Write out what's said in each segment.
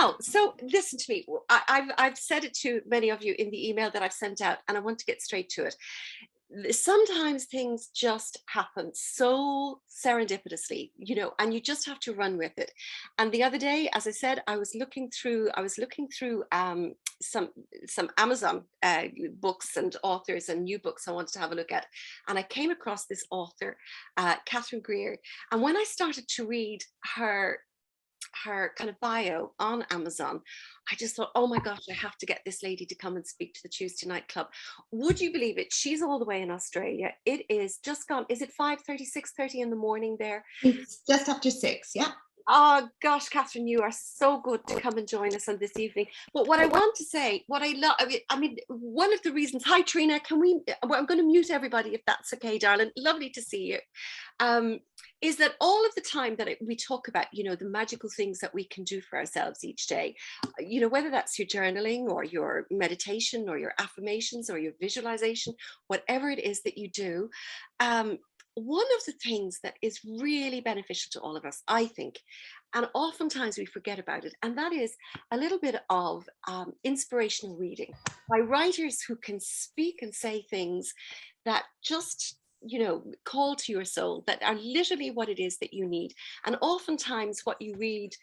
Well, so listen to me. I've said it to many of you in the email that I've sent out, and I want to get straight to it. Sometimes things just happen so serendipitously, and you just have to run with it. And the other day, as I said, I was looking through some Amazon books and authors and new books I wanted to have a look at, and I came across this author, Catherine Greer. And when I started to read her kind of bio on Amazon, I just thought, oh my gosh, I have to get this lady to come and speak to the Tuesday Night Club. Would you believe it? She's all the way in Australia. It is just gone. Is it 5:30, 6:30 in the morning there? It's just after 6, yeah. Oh gosh, Catherine, you are so good to come and join us on this evening. But what I want to say, what I love, I mean, one of the reasons, hi Trina, I'm going to mute everybody if that's okay, darling. Lovely to see you. Is that all of the time that we talk about, the magical things that we can do for ourselves each day, whether that's your journaling or your meditation or your affirmations or your visualization, whatever it is that you do. One of the things that is really beneficial to all of us, I think, and oftentimes we forget about it, and that is a little bit of inspirational reading by writers who can speak and say things that just call to your soul, that are literally what it is that you need. And oftentimes what you read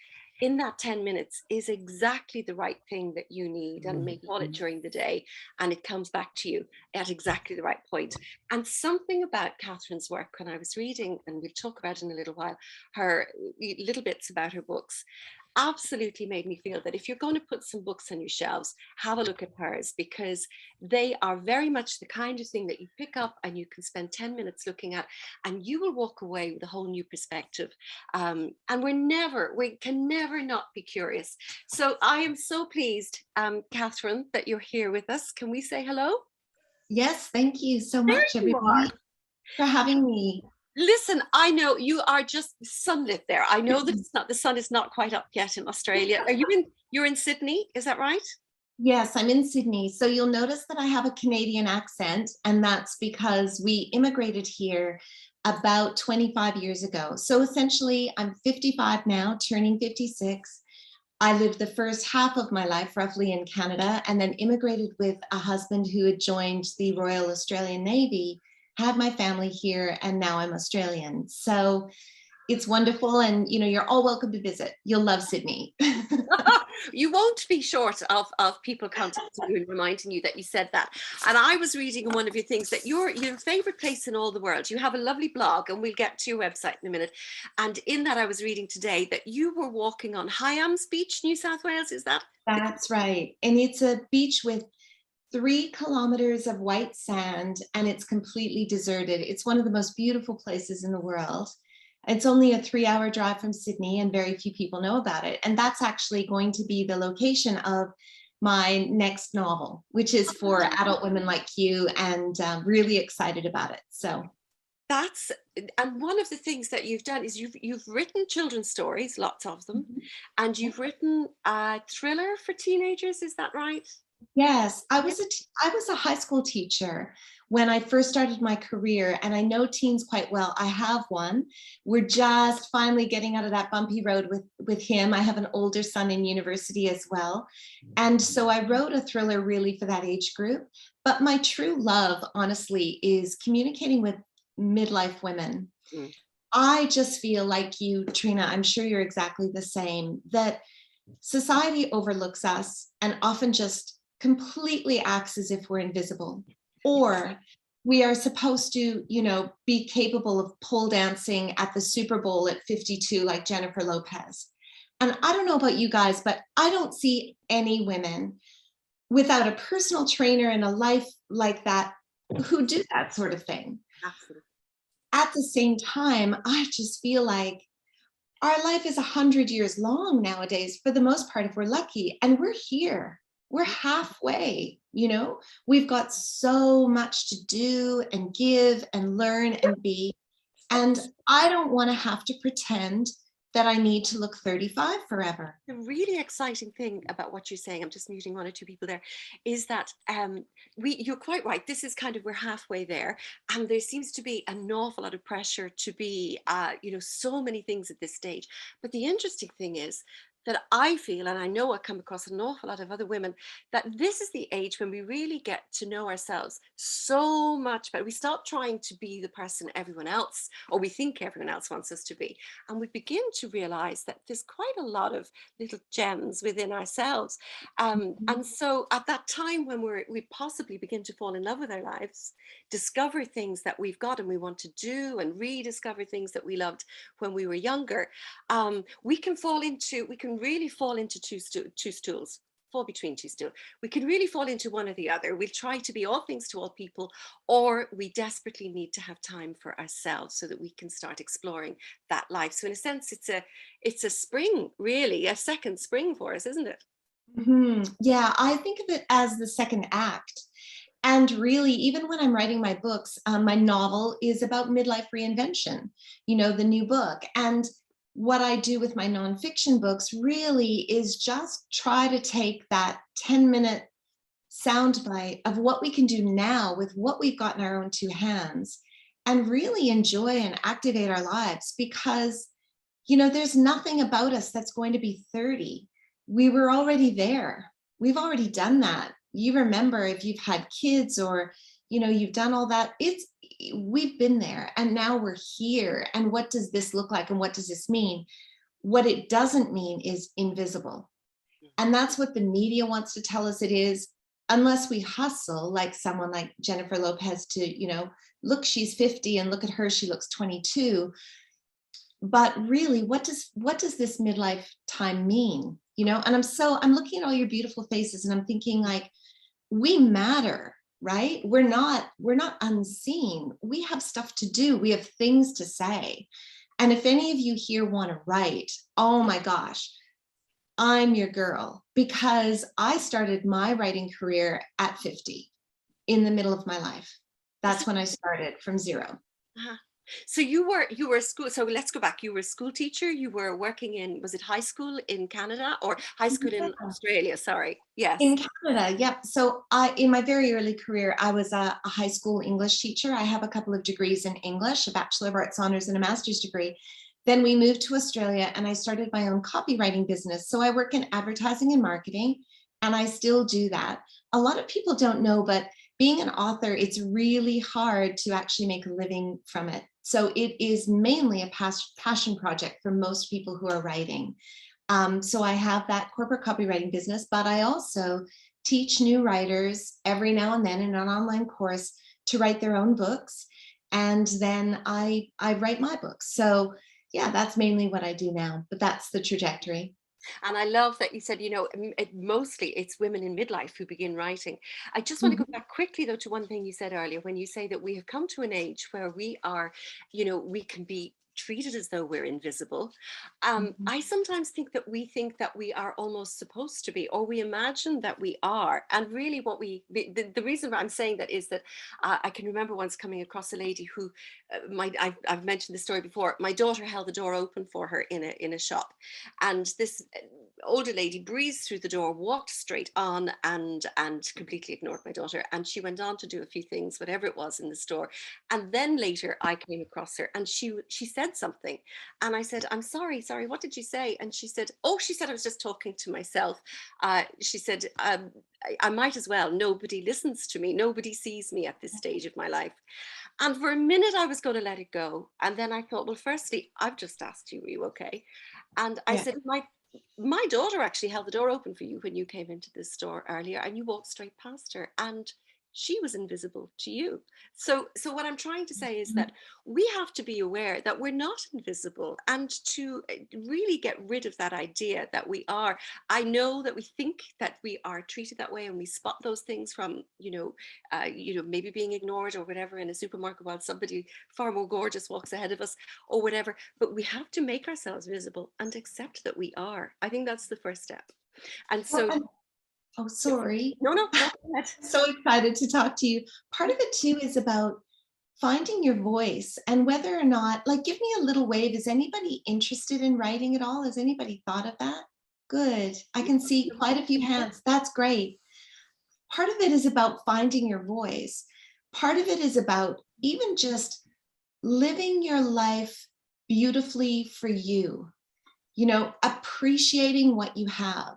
in that 10 minutes is exactly the right thing that you need, and may call it during the day, and it comes back to you at exactly the right point. And something about Catherine's work, when I was reading, and we'll talk about in a little while, her little bits about her books, absolutely made me feel that if you're going to put some books on your shelves, have a look at hers, because they are very much the kind of thing that you pick up and you can spend 10 minutes looking at, and you will walk away with a whole new perspective. And we can never not be curious. So I am so pleased, Catherine, that you're here with us. Can we say hello? Yes, thank you so much, everybody, for having me. Listen, I know you are just sunlit there. I know that the sun is not quite up yet in Australia. You're in Sydney, is that right? Yes, I'm in Sydney. So you'll notice that I have a Canadian accent, and that's because we immigrated here about 25 years ago. So essentially, I'm 55 now, turning 56. I lived the first half of my life roughly in Canada, and then immigrated with a husband who had joined the Royal Australian Navy, had my family here, and now I'm Australian. So it's wonderful, and you're all welcome to visit. You'll love Sydney. You won't be short of people contacting you and reminding you that you said that. And I was reading in one of your things that your favorite place in all the world, you have a lovely blog, and we'll get to your website in a minute. And in that, I was reading today that you were walking on Hyams Beach, New South Wales. Is that? That's right. And it's a beach with 3 kilometers of white sand, and it's completely deserted. It's one of the most beautiful places in the world. It's only a 3-hour drive from Sydney, and very few people know about it. And that's actually going to be the location of my next novel, which is for adult women like you, and really excited about it. So and one of the things that you've done is you've written children's stories, lots of them, and you've written a thriller for teenagers. Is that right? Yes, I was a high school teacher when I first started my career, and I know teens quite well. I have one. We're just finally getting out of that bumpy road with him. I have an older son in university as well. And so I wrote a thriller really for that age group. But my true love, honestly, is communicating with midlife women. I just feel like you, Trina, I'm sure you're exactly the same, that society overlooks us and often just completely acts as if we're invisible, or we are supposed to, be capable of pole dancing at the Super Bowl at 52 like Jennifer Lopez. And I don't know about you guys, but I don't see any women without a personal trainer and a life like that who do that sort of thing. Absolutely. At the same time, I just feel like our life is 100 years long nowadays, for the most part, if we're lucky, and we're here. We're halfway, we've got so much to do and give and learn and be. And I don't want to have to pretend that I need to look 35 forever. The really exciting thing about what you're saying, I'm just muting 1 or 2 people there, is that you're quite right. This is kind of, we're halfway there, and there seems to be an awful lot of pressure to be, so many things at this stage. But the interesting thing is that I feel, and I know I come across an awful lot of other women, that this is the age when we really get to know ourselves so much better. We stop trying to be the person everyone else, or we think everyone else wants us to be. And we begin to realize that there's quite a lot of little gems within ourselves. And so at that time when we possibly begin to fall in love with our lives, discover things that we've got and we want to do, and rediscover things that we loved when we were younger, we can really fall into two stools, fall between two stools. We can really fall into one or the other. We'll try to be all things to all people, or we desperately need to have time for ourselves so that we can start exploring that life. So in a sense, it's a spring, really, a second spring for us, isn't it? Yeah, I think of it as the second act. And really, even when I'm writing my books, my novel is about midlife reinvention, the new book. And what I do with my nonfiction books really is just try to take that 10-minute soundbite of what we can do now with what we've got in our own two hands and really enjoy and activate our lives, because, there's nothing about us that's going to be 30. We were already there. We've already done that. You remember, if you've had kids or, you've done all that, we've been there, and now we're here. And what does this look like? And what does this mean? What it doesn't mean is invisible. And that's what the media wants to tell us it is, unless we hustle like someone like Jennifer Lopez to, look, she's 50 and look at her, she looks 22. But really, what does this midlife time mean? And I'm looking at all your beautiful faces and I'm thinking, like, we matter, right? We're not unseen. We have stuff to do. We have things to say. And if any of you here want to write, oh my gosh, I'm your girl, because I started my writing career at 50, in the middle of my life. That's when I started from zero. Uh-huh. So you were a school. So let's go back. You were a school teacher. You were working in, was it high school in Canada or high school in Australia? Sorry. Yes. In Canada, yep. So in my very early career, I was a high school English teacher. I have a couple of degrees in English, a Bachelor of Arts Honors and a master's degree. Then we moved to Australia and I started my own copywriting business. So I work in advertising and marketing, and I still do that. A lot of people don't know, but being an author, it's really hard to actually make a living from it. So it is mainly a passion project for most people who are writing. So I have that corporate copywriting business, but I also teach new writers every now and then in an online course to write their own books. And then I write my books. So yeah, that's mainly what I do now, but that's the trajectory. And I love that you said, mostly it's women in midlife who begin writing. I just want to go back quickly, though, to one thing you said earlier, when you say that we have come to an age where we are, we can be treated as though we're invisible. I sometimes think that we are almost supposed to be, or we imagine that we are. And really the reason I'm saying that is that I can remember once coming across a lady who, I've mentioned this story before, my daughter held the door open for her in a shop. And this older lady breezed through the door, walked straight on, and completely ignored my daughter. And she went on to do a few things, whatever it was in the store. And then later I came across her and she said something. And I said, I'm sorry, what did you say? And she said, I was just talking to myself. She said, I might as well. Nobody listens to me. Nobody sees me at this stage of my life. And for a minute, I was going to let it go. And then I thought, well, firstly, I've just asked you, were you okay? And I said, my daughter actually held the door open for you when you came into this store earlier, and you walked straight past her, and she was invisible to you. So what I'm trying to say is that we have to be aware that we're not invisible, and to really get rid of that idea that we are. I know that we think that we are treated that way, and we spot those things from, maybe being ignored or whatever in a supermarket while somebody far more gorgeous walks ahead of us or whatever. But we have to make ourselves visible and accept that we are. I think that's the first step. And so. Oh, sorry. No, go ahead. So excited to talk to you. Part of it too is about finding your voice, and whether or not, like, give me a little wave. Is anybody interested in writing at all? Has anybody thought of that? Good. I can see quite a few hands. That's great. Part of it is about finding your voice. Part of it is about even just living your life beautifully for you. appreciating what you have.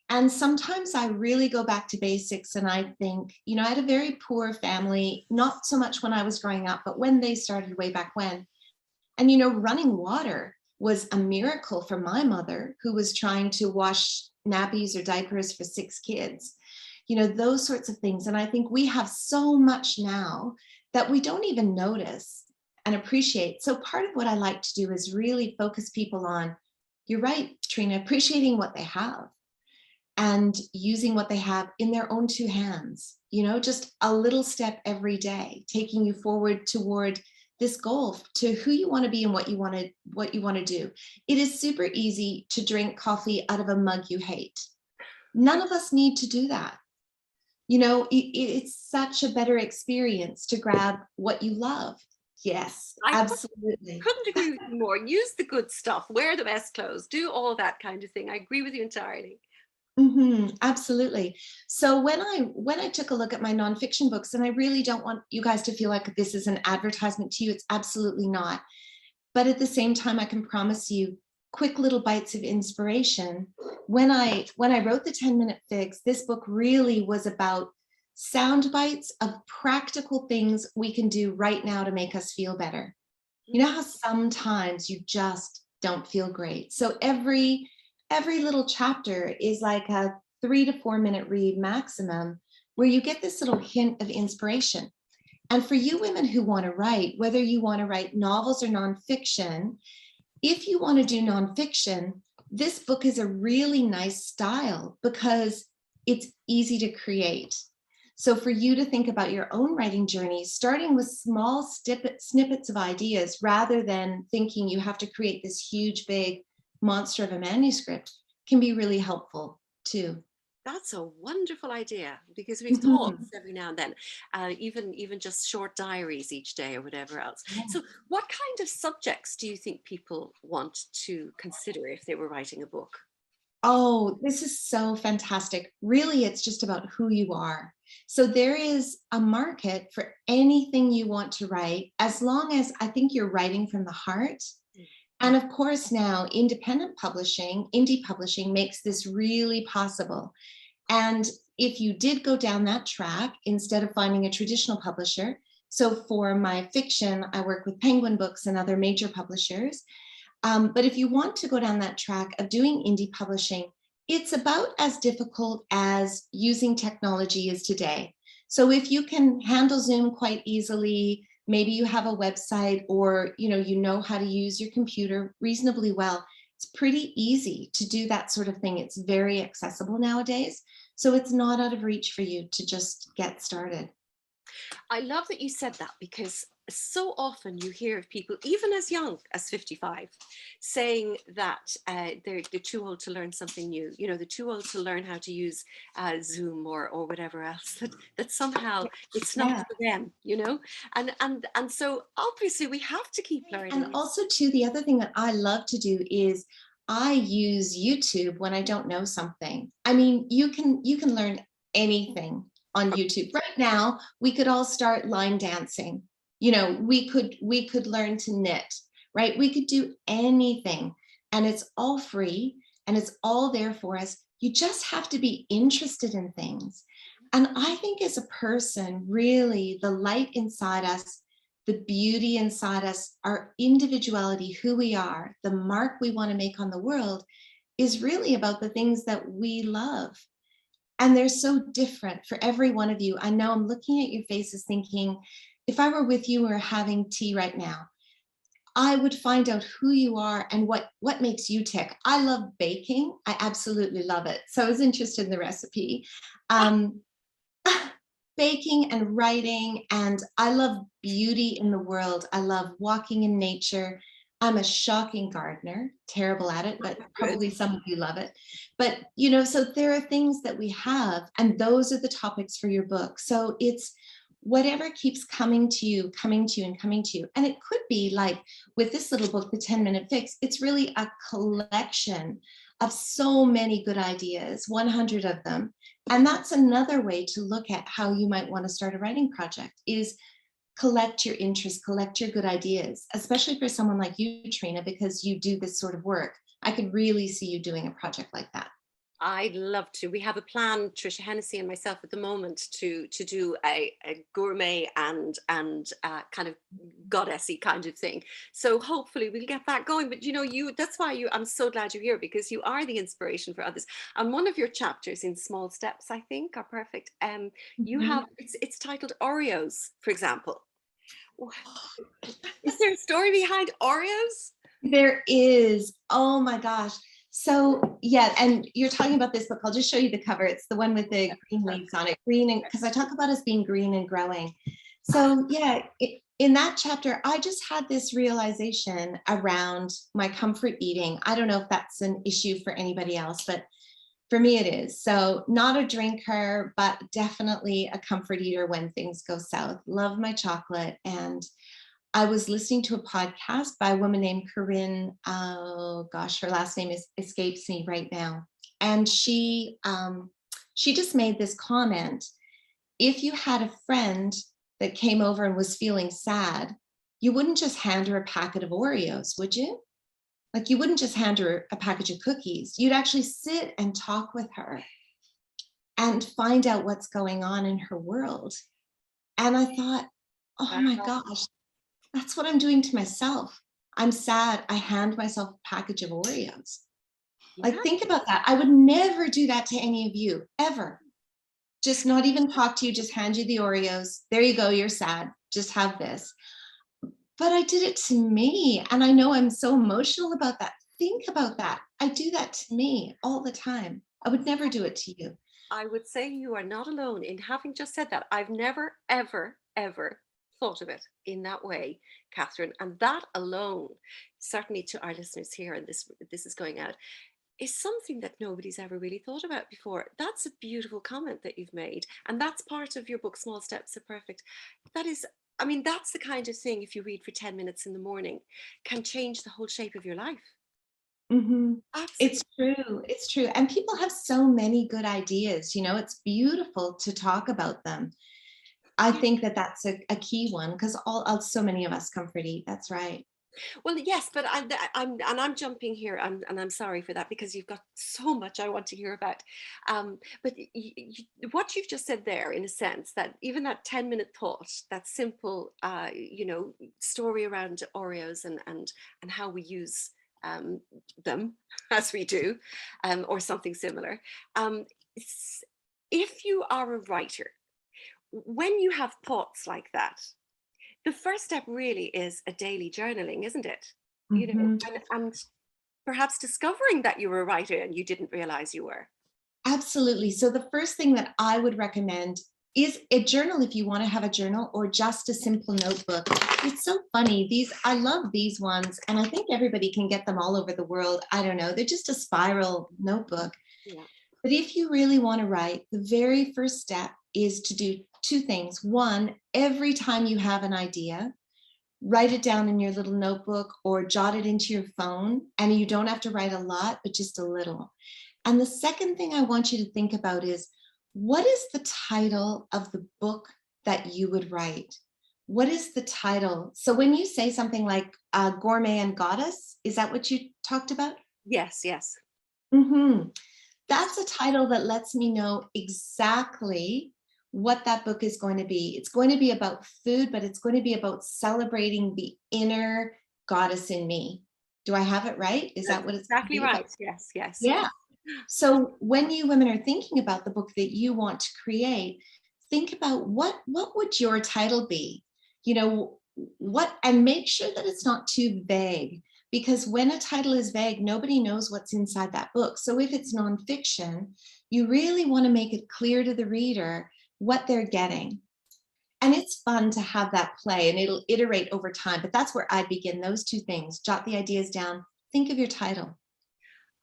And sometimes I really go back to basics and I think, I had a very poor family, not so much when I was growing up, but when they started way back when. And, running water was a miracle for my mother, who was trying to wash nappies or diapers for 6 kids, those sorts of things. And I think we have so much now that we don't even notice and appreciate. So part of what I like to do is really focus people on, you're right, Trina, appreciating what they have and using what they have in their own 2 hands, just a little step every day, taking you forward toward this goal to who you want to be and what you want to do. It is super easy to drink coffee out of a mug you hate. None of us need to do that. It's such a better experience to grab what you love. Yes, absolutely. Couldn't agree with you more. Use the good stuff, wear the best clothes, do all that kind of thing. I agree with you entirely. Absolutely. So when I took a look at my nonfiction books, and I really don't want you guys to feel like this is an advertisement to you, it's absolutely not. But at the same time, I can promise you quick little bites of inspiration. When I wrote the 10-minute fix, this book really was about sound bites of practical things we can do right now to make us feel better. You know how sometimes you just don't feel great. So every little chapter is like a 3 to 4 minute read maximum, where you get this little hint of inspiration. And for you women who want to write, whether you want to write novels or nonfiction, if you want to do nonfiction, this book is a really nice style because it's easy to create. So for you to think about your own writing journey, starting with small snippets of ideas, rather than thinking you have to create this huge, big monster of a manuscript, can be really helpful too. That's a wonderful idea, because we've thought every now and then, even just short diaries each day or whatever else. Yeah. So what kind of subjects do you think people want to consider if they were writing a book? Oh, this is so fantastic. Really, it's just about who you are. So there is a market for anything you want to write, as long as I think you're writing from the heart. And of course, now independent publishing, indie publishing makes this really possible. And if you did go down that track, instead of finding a traditional publisher, so for my fiction, I work with Penguin Books and other major publishers. But if you want to go down that track of doing indie publishing, it's about as difficult as using technology is today. So if you can handle Zoom quite easily, maybe you have a website, or you know how to use your computer reasonably well, it's pretty easy to do that sort of thing. It's very accessible nowadays. So it's not out of reach for you to just get started. I love that you said that, because so often you hear of people, even as young as 55, saying that they're too old to learn something new. They're too old to learn how to use Zoom or whatever else. That somehow it's not for them. And so obviously we have to keep learning. And also, too, the other thing that I love to do is I use YouTube when I don't know something. I mean, you can learn anything on YouTube. Right now, we could all start line dancing. We could learn to knit, right? We could do anything, and it's all free and it's all there for us. You just have to be interested in things. And I think as a person, really, the light inside us, the beauty inside us, our individuality, who we are, the mark we want to make on the world, is really about the things that we love. And they're so different for every one of you. I know I'm looking at your faces thinking, if I were with you or having tea right now, I would find out who you are and what makes you tick. I love baking. I absolutely love it. So I was interested in the recipe. Baking and writing, and I love beauty in the world. I love walking in nature. I'm a shocking gardener, terrible at it, but probably some of you love it. But, so there are things that we have, and those are the topics for your book. So it's whatever keeps coming to you, and coming to you. And it could be like with this little book, The 10-Minute Fix, it's really a collection of so many good ideas, 100 of them. And that's another way to look at how you might want to start a writing project, is collect your interests, collect your good ideas, especially for someone like you, Trina, because you do this sort of work. I could really see you doing a project like that. I'd love to. We have a plan, Trisha Hennessy and myself, at the moment to do a gourmet and kind of goddessy kind of thing. So hopefully we'll get that going. But that's why I'm so glad you're here, because you are the inspiration for others. And one of your chapters in Small Steps, I think, are perfect. You have it's titled Oreos, for example. Is there a story behind Oreos? There is. Oh my gosh. So yeah, and you're talking about this book. I'll just show you the cover. It's the one with the green leaves on it. Green, and because I talk about us being green and growing. So yeah, in that chapter, I just had this realization around my comfort eating. I don't know if that's an issue for anybody else, but for me it is. So not a drinker, but definitely a comfort eater when things go south. Love my chocolate. And I was listening to a podcast by a woman named Corinne. Oh gosh, her last name escapes me right now. And she just made this comment. If you had a friend that came over and was feeling sad, you wouldn't just hand her a packet of Oreos, would you? Like, you wouldn't just hand her a package of cookies. You'd actually sit and talk with her and find out what's going on in her world. And I thought, oh my gosh, that's what I'm doing to myself. I'm sad. I hand myself a package of Oreos. Like, think about that. I would never do that to any of you, ever. Just not even talk to you, just hand you the Oreos. There you go, you're sad. Just have this. But I did it to me. And I know I'm so emotional about that. Think about that. I do that to me all the time. I would never do it to you. I would say you are not alone in having just said that. I've never, ever, ever thought of it in that way, Catherine. And that alone, certainly to our listeners here, and this is going out, is something that nobody's ever really thought about before. That's a beautiful comment that you've made. And that's part of your book, Small Steps Are Perfect. That is, I mean, that's the kind of thing, if you read for 10 minutes in the morning, can change the whole shape of your life. Mm-hmm. Absolutely. It's true. It's true. And people have so many good ideas. It's beautiful to talk about them. I think that that's a key one, because so many of us comfort eat. That's right. Well, yes, but I'm jumping here, and I'm sorry for that, because you've got so much I want to hear about. But what you've just said there, in a sense, that even that 10-minute thought, that simple, story around Oreos and how we use them as we do, or something similar. If you are a writer, when you have thoughts like that, the first step really is a daily journaling, isn't it? Mm-hmm. And perhaps discovering that you were a writer and you didn't realize you were. Absolutely. So the first thing that I would recommend is a journal, if you want to have a journal, or just a simple notebook. It's so funny. I love these ones, and I think everybody can get them all over the world. I don't know. They're just a spiral notebook. Yeah. But if you really want to write, the very first step is to do two things. One, every time you have an idea, write it down in your little notebook or jot it into your phone. And you don't have to write a lot, but just a little. And the second thing I want you to think about is, what is the title of the book that you would write? What is the title? So when you say something like Gourmet and Goddess, is that what you talked about? Yes, yes. Mm-hmm. That's a title that lets me know exactly what that book is going to be. It's going to be about food, but it's going to be about celebrating the inner goddess in me. Do I have it right? Is that what it's exactly right? about? Yes, yes. Yeah. So when you women are thinking about the book that you want to create, think about what would your title be? And make sure that it's not too vague, because when a title is vague, nobody knows what's inside that book. So if it's nonfiction, you really want to make it clear to the reader what they're getting. And it's fun to have that play, and it'll iterate over time. But that's where I begin, those two things. Jot the ideas down. Think of your title.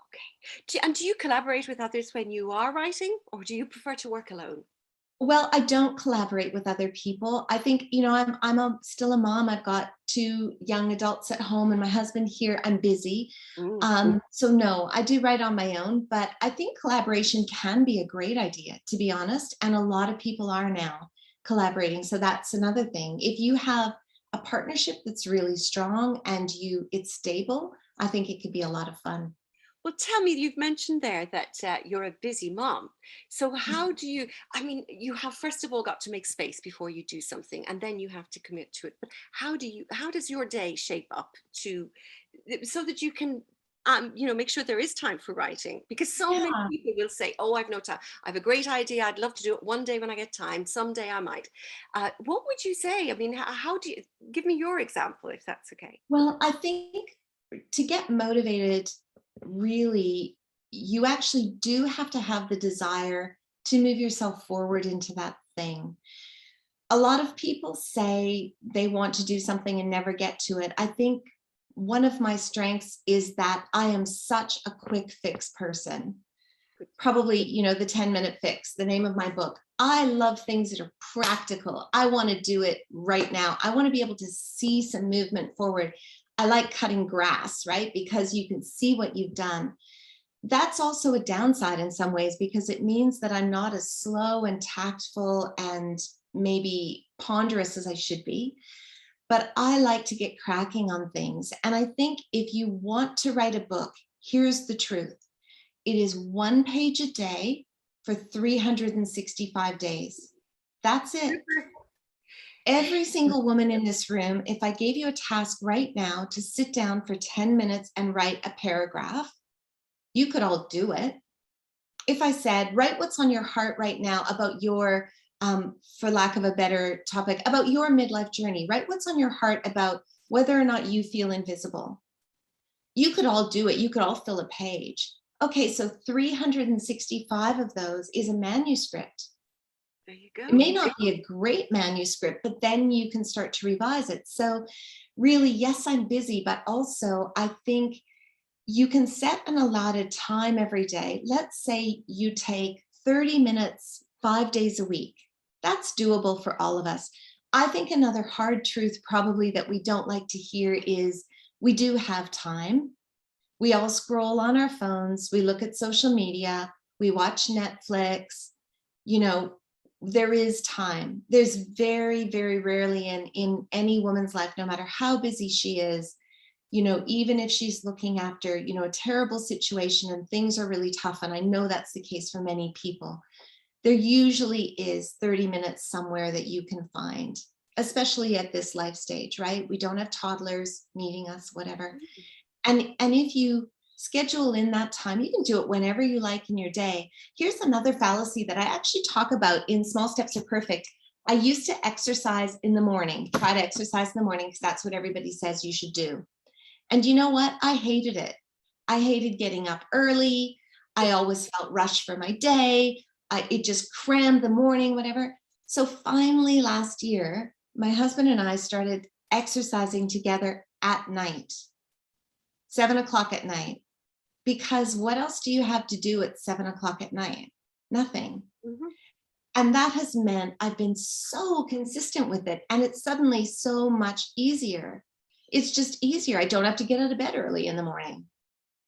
Okay. And do you collaborate with others when you are writing, or do you prefer to work alone? Well, I don't collaborate with other people. I think, still a mom. I've got two young adults at home and my husband here. I'm busy. So no, I do write on my own, but I think collaboration can be a great idea, to be honest. And a lot of people are now collaborating. So that's another thing. If you have a partnership that's really strong and it's stable, I think it could be a lot of fun. Well, tell me, you've mentioned there that you're a busy mom. So how do you, I mean, you have first of all got to make space before you do something, and then you have to commit to it. But how does your day shape up to, so that you can, make sure there is time for writing? Because so many Yeah. people will say, oh, I've no time. I have a great idea. I'd love to do it one day when I get time. Someday I might. What would you say? I mean, how do you, give me your example, if that's okay. Well, I think to get motivated, really, you actually do have to have the desire to move yourself forward into that thing. A lot of people say they want to do something and never get to it. I think one of my strengths is that I am such a quick fix person. Probably, the 10-minute fix, the name of my book. I love things that are practical. I want to do it right now. I want to be able to see some movement forward. I like cutting grass, right? Because you can see what you've done. That's also a downside in some ways, because it means that I'm not as slow and tactful and maybe ponderous as I should be. But I like to get cracking on things. And I think if you want to write a book, here's the truth. It is 1 page a day for 365 days. That's it. Every single woman in this room, if I gave you a task right now to sit down for 10 minutes and write a paragraph, you could all do it. If I said, write what's on your heart right now about your, for lack of a better topic, about your midlife journey, write what's on your heart about whether or not you feel invisible. You could all do it. You could all fill a page. Okay, so 365 of those is a manuscript. There you go. It may not be a great manuscript, but then you can start to revise it. So really, yes, I'm busy, but also I think you can set an allotted time every day. Let's say you take 30 minutes, 5 days a week. That's doable for all of us. I think another hard truth probably that we don't like to hear is we do have time. We all scroll on our phones, we look at social media, we watch Netflix, there is time. There's very, very rarely in any woman's life, no matter how busy she is, even if she's looking after, a terrible situation and things are really tough, and I know that's the case for many people, there usually is 30 minutes somewhere that you can find, especially at this life stage, right? We don't have toddlers needing us, whatever. And if you schedule in that time, you can do it whenever you like in your day. Here's another fallacy that I actually talk about in Small Steps Are Perfect. I used to exercise in the morning, try to exercise in the morning because that's what everybody says you should do. And you know what? I hated it. I hated getting up early. I always felt rushed for my day. It just crammed the morning, whatever. So finally last year, my husband and I started exercising together at night. 7 o'clock at night, because what else do you have to do at 7 o'clock at night? Nothing. Mm-hmm. And that has meant I've been so consistent with it, and it's suddenly so much easier. It's just easier. I don't have to get out of bed early in the morning.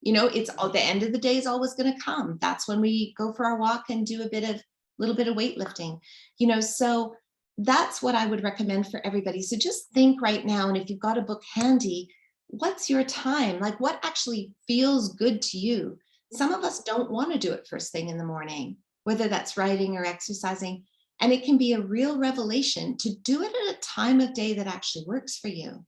It's all, the end of the day is always going to come. That's when we go for our walk and do a little bit of weightlifting. So that's what I would recommend for everybody. So just think right now, and if you've got a book handy, what's your time? Like, what actually feels good to you? Some of us don't want to do it first thing in the morning, whether that's writing or exercising. And it can be a real revelation to do it at a time of day that actually works for you.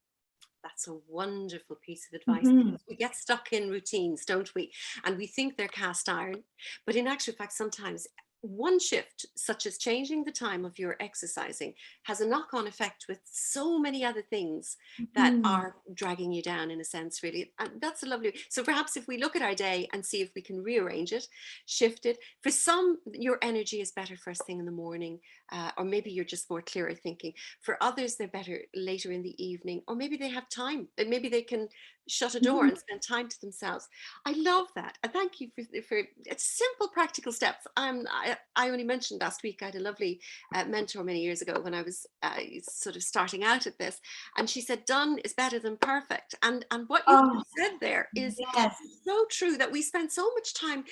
That's a wonderful piece of advice. Mm-hmm. We get stuck in routines, don't we? And we think they're cast iron. But in actual fact, sometimes one shift, such as changing the time of your exercising, has a knock-on effect with so many other things that are dragging you down, in a sense, really. And that's a lovely. So perhaps if we look at our day and see if we can rearrange it, shift it. For some, your energy is better first thing in the morning, or maybe you're just more clearer thinking. For others, they're better later in the evening, or maybe they have time, and maybe they can shut a door and spend time to themselves. I love that. And thank you for it's simple, practical steps. I only mentioned last week, I had a lovely mentor many years ago when I was sort of starting out at this. And she said, done is better than perfect. And what you said there is yes. so true, that we spend so much time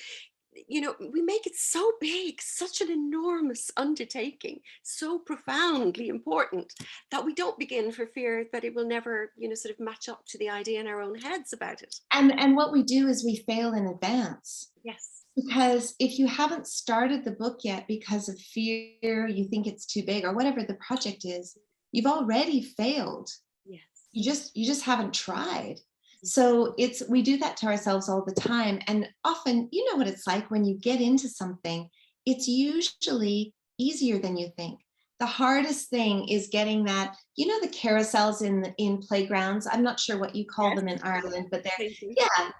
you know, we make it so big, such an enormous undertaking, so profoundly important, that we don't begin for fear that it will never, you know, sort of match up to the idea in our own heads about it. And what we do is we fail in advance. Yes. Because if you haven't started the book yet because of fear, you think it's too big or whatever the project is, you've already failed. Yes. You just haven't tried. So we do that to ourselves all the time. And often, you know what it's like when you get into something, it's usually easier than you think. The hardest thing is getting that, you know, the carousels in playgrounds. I'm not sure what you call Yes. them in Ireland, but they're, Thank you. yeah,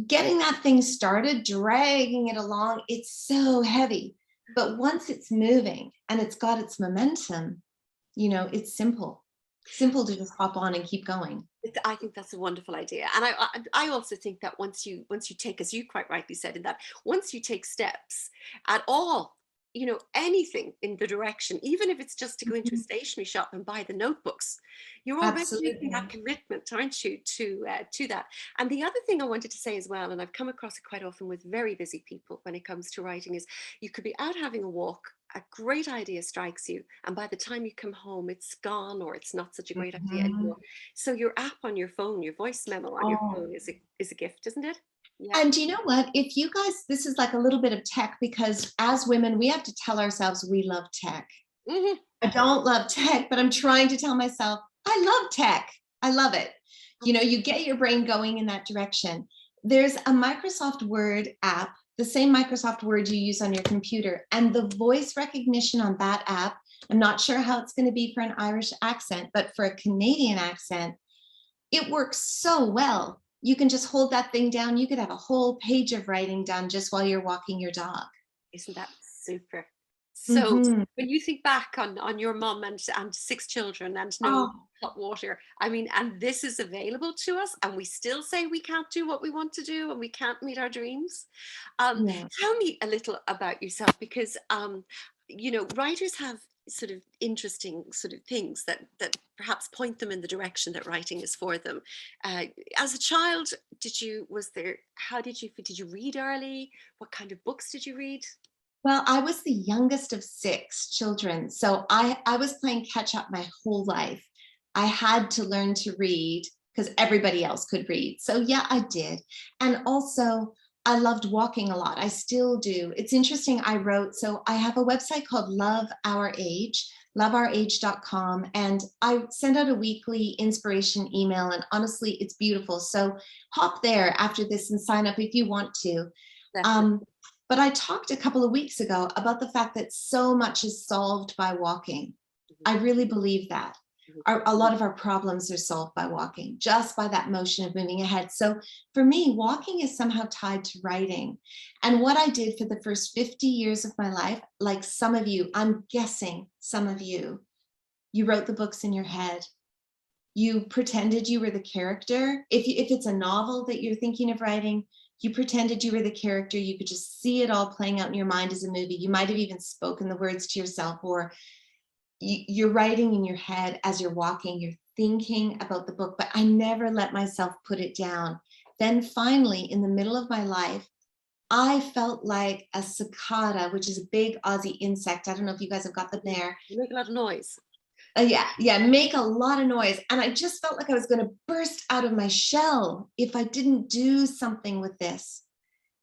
getting that thing started, dragging it along, it's so heavy. But once it's moving and it's got its momentum, you know, it's simple to just hop on and keep going. I think that's a wonderful idea, and I also think that once you take, as you quite rightly said, in that once you take steps at all, you know, anything in the direction, even if it's just to go into a Mhm. stationery shop and buy the notebooks, you're already making that Absolutely. commitment, aren't you, to that. And the other thing I wanted to say as well, and I've come across it quite often with very busy people when it comes to writing, is you could be out having a walk, a great idea strikes you, and by the time you come home, it's gone, or it's not such a great idea Mhm. anymore. So your app on your phone, your voice memo on your Oh, phone is a gift, isn't it? Yeah. and you know what? If you guys, this is like a little bit of tech because as women, we have to tell ourselves we love tech. Hmm. I don't love tech, but I'm trying to tell myself I love tech. I love it. You know, you get your brain going in that direction. There's a Microsoft Word app, the same Microsoft Word you use on your computer, and the voice recognition on that app. I'm not sure how it's going to be for an Irish accent, but for a Canadian accent, it works so well. You can just hold that thing down. You could have a whole page of writing done just while you're walking your dog. Isn't that super? So Hmm. when you think back on your mum and six children and no Oh, hot water, I mean, and this is available to us, and we still say we can't do what we want to do and we can't meet our dreams. yeah. Tell me a little about yourself, because you know, writers have sort of interesting sort of things that perhaps point them in the direction that writing is for them. Uh, as a child, did you read early? What kind of books did you read? Well, I was the youngest of six children, so I was playing catch up my whole life. I had to learn to read because everybody else could read. So yeah, I did. And also I loved walking a lot. I still do. It's interesting. So I have a website called Love Our Age, loveourage.com, and I send out a weekly inspiration email, and honestly, it's beautiful. So hop there after this and sign up if you want to. Definitely. Um, but I talked a couple of weeks ago about the fact that so much is solved by walking. Mhm, I really believe that. mhm. A lot of our problems are solved by walking, just by that motion of moving ahead. So for me, walking is somehow tied to writing. And what I did for the first 50 years of my life, like some of you, I'm guessing some of you wrote the books in your head. You pretended you were the character. If it's a novel that you're thinking of writing, you pretended you were the character. You could just see it all playing out in your mind as a movie. You might have even spoken the words to yourself, or you're writing in your head as you're walking. You're thinking about the book, but I never let myself put it down. Then finally, in the middle of my life, I felt like a cicada, which is a big Aussie insect. I don't know if you guys have got them there. You make a lot of noise. Yeah, make a lot of noise. And I just felt like I was going to burst out of my shell if I didn't do something with this.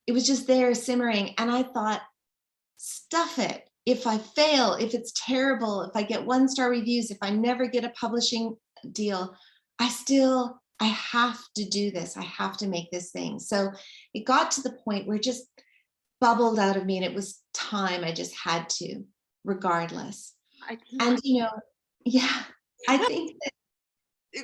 It was just there simmering. And I thought, stuff it. If I fail, if it's terrible, if I get 1-star reviews, if I never get a publishing deal, I have to do this. I have to make this thing. So it got to the point where it just bubbled out of me, and it was time. I just had to, regardless. I And, love yeah, I what think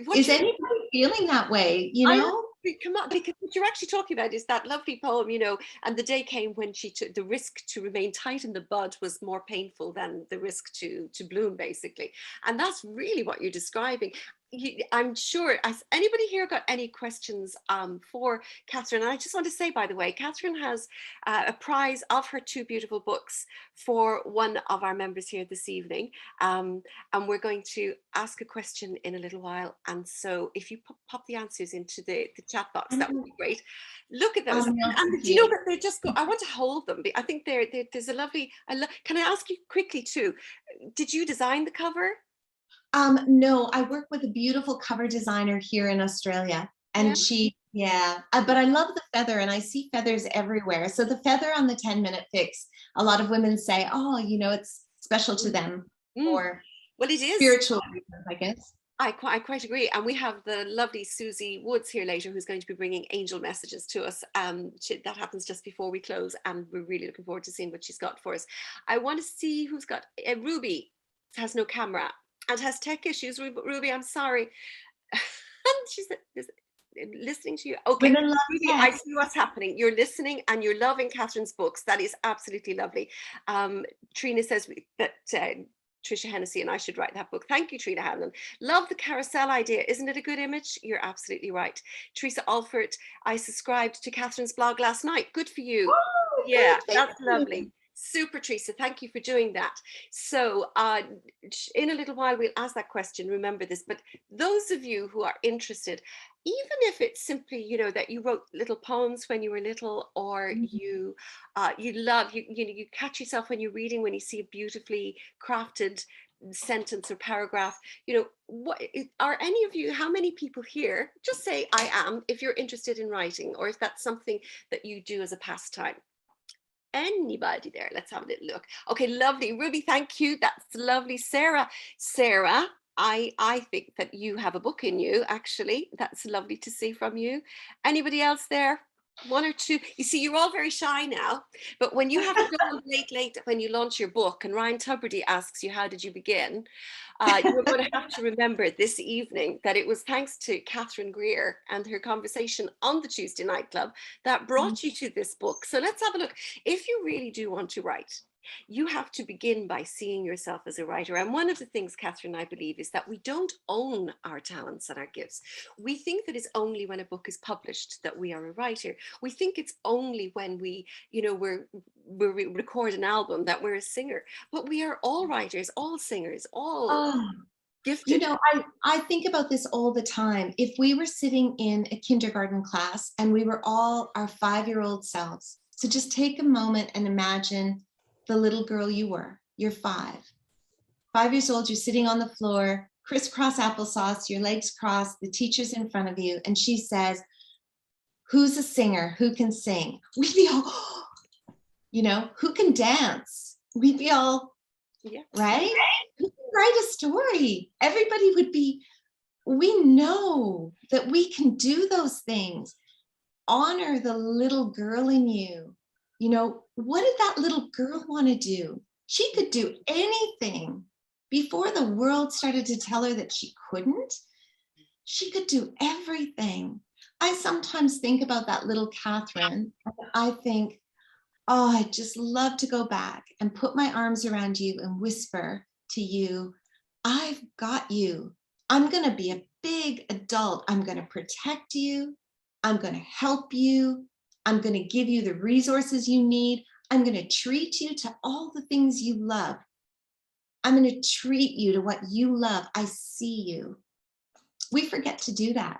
what is you anybody feeling that way, I know. Come on, because what you're actually talking about is that lovely poem, you know, and the day came when she took the risk to remain tight in the bud was more painful than the risk to bloom, basically. And that's really what you're describing. I'm sure, has anybody here got any questions for Catherine? And I just want to say, by the way, Catherine has a prize of her 2 beautiful books for one of our members here this evening. And we're going to ask a question in a little while. And so if you pop the answers into the chat box, that would be great. Look at those. No, And do you know that they just go, I want to hold them. I think there's a lovely, can I ask you quickly too, did you design the cover? No, I work with a beautiful cover designer here in Australia, Yeah. and but I love the feather, and I see feathers everywhere. So the feather on the 10-minute fix, a lot of women say, oh, it's special to them, or well, it is spiritual reasons, I guess. I quite agree. And we have the lovely Susie Woods here later, who's going to be bringing angel messages to us. That happens just before we close, and we're really looking forward to seeing what she's got for us. I want to see who's got Ruby has no camera and has tech issues. Ruby, I'm sorry. She's listening to you. Okay, Ruby, I see what's happening. You're listening and you're loving Catherine's books. That is absolutely lovely. Trina says that Trisha Hennessy and I should write that book. Thank you, Trina Hanlon. Love the carousel idea. Isn't it a good image? You're absolutely right. Teresa Alford, I subscribed to Catherine's blog last night. Good for you. Oh, yeah, that's lovely. Super, Teresa. Thank you for doing that. So in a little while, we'll ask that question. Remember this. But those of you who are interested, even if it's simply, that you wrote little poems when you were little, or you catch yourself when you're reading, when you see a beautifully crafted sentence or paragraph, what are any of you, how many people here, just say I am, if you're interested in writing, or if that's something that you do as a pastime. Anybody there? Let's have a little look. Okay, lovely. Ruby, thank you. That's lovely. Sarah, I think that you have a book in you, actually. That's lovely to see from you. Anybody else there? One or two. You see, you're all very shy now, but when you have to go on late when you launch your book and Ryan Tubridy asks you, how did you begin? You're going to have to remember this evening that it was thanks to Catherine Greer and her conversation on the Tuesday Night Club that brought you to this book. So let's have a look. If you really do want to write, you have to begin by seeing yourself as a writer. And one of the things, Catherine, I believe, is that we don't own our talents and our gifts. We think that it's only when a book is published that we are a writer. We think it's only when we record an album that we're a singer. But we are all writers, all singers, all gifted. I think about this all the time. If we were sitting in a kindergarten class and we were all our 5-year-old selves, so just take a moment and imagine the little girl you were. You're 5 years old, you're sitting on the floor, crisscross applesauce, your legs crossed, the teacher's in front of you, and she says, who's a singer? Who can sing? We'd be all, who can dance? We'd be all, right? Who can write a story? Everybody would be, we know that we can do those things. Honor the little girl in you. What did that little girl want to do? She could do anything. Before the world started to tell her that she couldn't, she could do everything. I sometimes think about that little Catherine, and I think, oh, I'd just love to go back and put my arms around you and whisper to you, I've got you. I'm going to be a big adult. I'm going to protect you. I'm going to help you. I'm going to give you the resources you need. I'm going to treat you to all the things you love. I'm going to treat you to what you love. I see you. We forget to do that.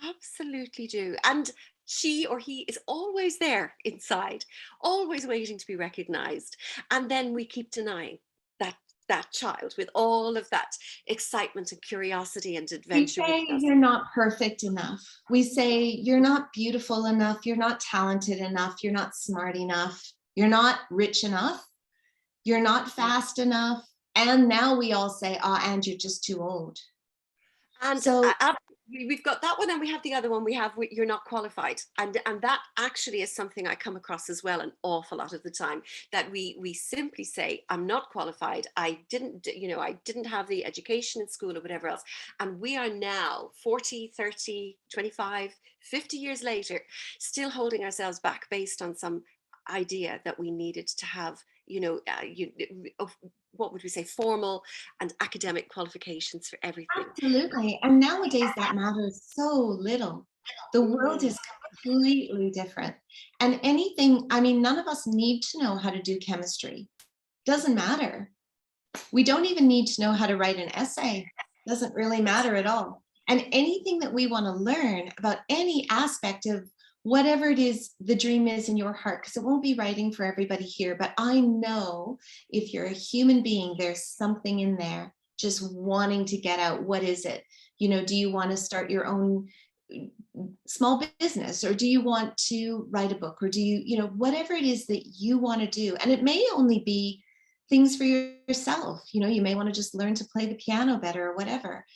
Absolutely do. And she or he is always there inside, always waiting to be recognized. And then we keep denying that child with all of that excitement and curiosity and adventure. We say you're not perfect enough. We say you're not beautiful enough. You're not talented enough. You're not smart enough. You're not rich enough. You're not fast enough. And now we all say, and you're just too old. And so we've got that one, and we have the other one. We have you're not qualified, and that actually is something I come across as well an awful lot of the time, that we simply say I'm not qualified. I didn't have the education in school or whatever else, and we are now 40, 30, 25, 50 years later still holding ourselves back based on some idea that we needed to have of what would we say, formal and academic qualifications for everything. Absolutely. And nowadays that matters so little. The world is completely different. And anything, I mean, none of us need to know how to do chemistry. Doesn't matter. We don't even need to know how to write an essay. Doesn't really matter at all. And anything that we want to learn about any aspect of whatever it is the dream is in your heart, because it won't be writing for everybody here, but I know if you're a human being, there's something in there just wanting to get out. What is it? Do you want to start your own small business, or do you want to write a book, or do you, whatever it is that you want to do? And it may only be things for yourself. You may want to just learn to play the piano better or whatever.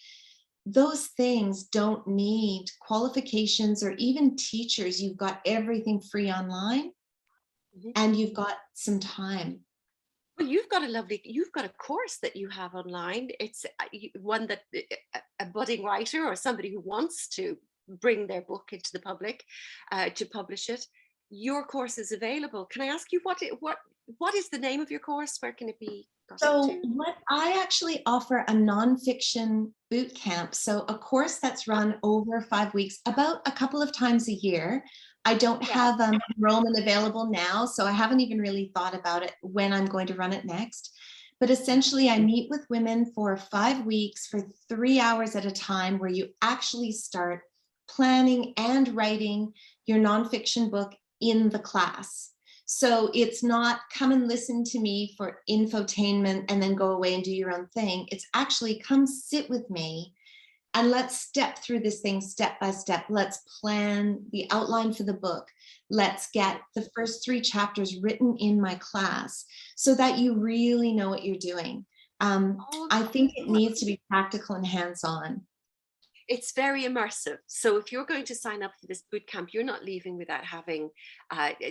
Those things don't need qualifications or even teachers. You've got everything free online, and you've got some time. Well, you've got a course that you have online. It's one that a budding writer or somebody who wants to bring their book into the public to publish it. Your course is available. Can I ask you what is the name of your course? Where can it be got So into? what I actually offer a nonfiction boot camp. So a course that's run over 5 weeks, about a couple of times a year. I don't have enrollment available now, so I haven't even really thought about it when I'm going to run it next. But essentially, I meet with women for 5 weeks for 3 hours at a time, where you actually start planning and writing your nonfiction book in the class. So it's not come and listen to me for infotainment and then go away and do your own thing. It's actually come sit with me and let's step through this thing step by step. Let's plan the outline for the book. Let's get the first 3 chapters written in my class so that you really know what you're doing. I think it needs to be practical and hands-on. It's very immersive. So if you're going to sign up for this boot camp, you're not leaving without having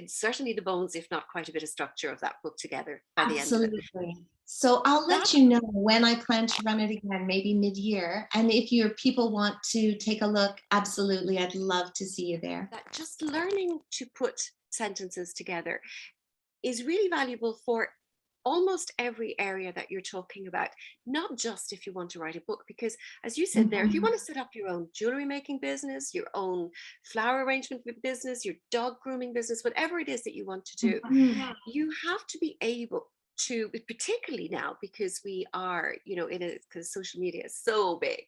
certainly the bones, if not quite a bit of structure of that book together by the end of it. Absolutely. So I'll let you know when I plan to run it again, maybe mid-year. And if your people want to take a look, absolutely, I'd love to see you there. That just learning to put sentences together is really valuable for almost every area that you're talking about, not just if you want to write a book, because as you said there, if you want to set up your own jewelry making business, your own flower arrangement business, your dog grooming business, whatever it is that you want to do, you have to be able to, particularly now because we are, because social media is so big,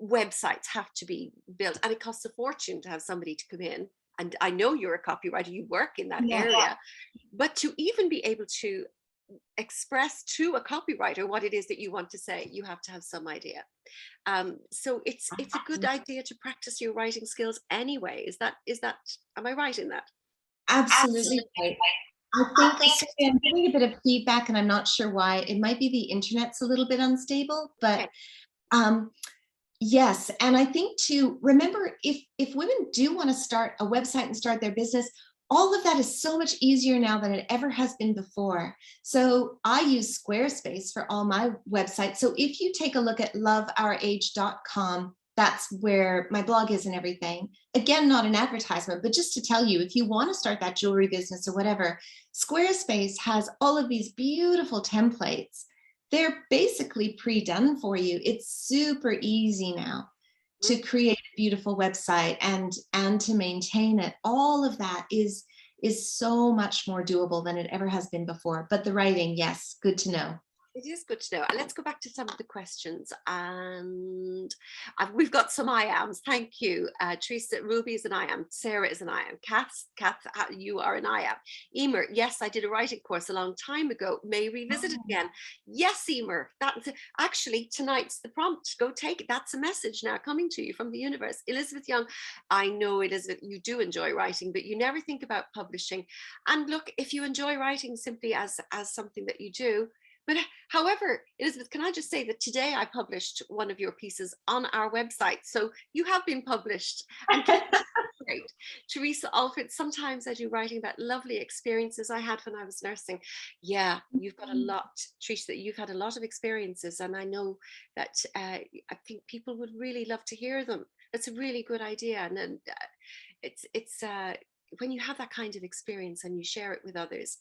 websites have to be built, and it costs a fortune to have somebody to come in. And I know you're a copywriter, you work in that area, but to even be able to express to a copywriter what it is that you want to say, you have to have some idea. So it's a good idea to practice your writing skills anyway. Is that am I right in that? Absolutely right. I think I'm getting a bit of feedback and I'm not sure why. It might be the internet's a little bit unstable, but yes. And I think to remember, if women do want to start a website and start their business, all of that is so much easier now than it ever has been before. So I use Squarespace for all my websites. So if you take a look at loveourage.com, that's where my blog is and everything. Again, not an advertisement, but just to tell you, if you want to start that jewelry business or whatever, Squarespace has all of these beautiful templates. They're basically pre-done for you. It's super easy now to create a beautiful website and to maintain it. All of that is so much more doable than it ever has been before. But the writing, yes, good to know. It is good to know. And let's go back to some of the questions. And we've got some I ams. Thank you. Teresa, Ruby is an I am. Sarah is an I am. Kath, you are an I am. Emer, yes, I did a writing course a long time ago. May revisit it again. Yes, Emer. That's actually tonight's the prompt. Go take it. That's a message now coming to you from the universe. Elizabeth Young, I know, Elizabeth, you do enjoy writing, but you never think about publishing. And look, if you enjoy writing simply as something that you do, but however, Elizabeth, can I just say that today I published one of your pieces on our website. So you have been published. And great. Teresa Alfred, sometimes I do writing about lovely experiences I had when I was nursing. Yeah, you've got a lot, Teresa, you've had a lot of experiences. And I know that I think people would really love to hear them. That's a really good idea. And then when you have that kind of experience and you share it with others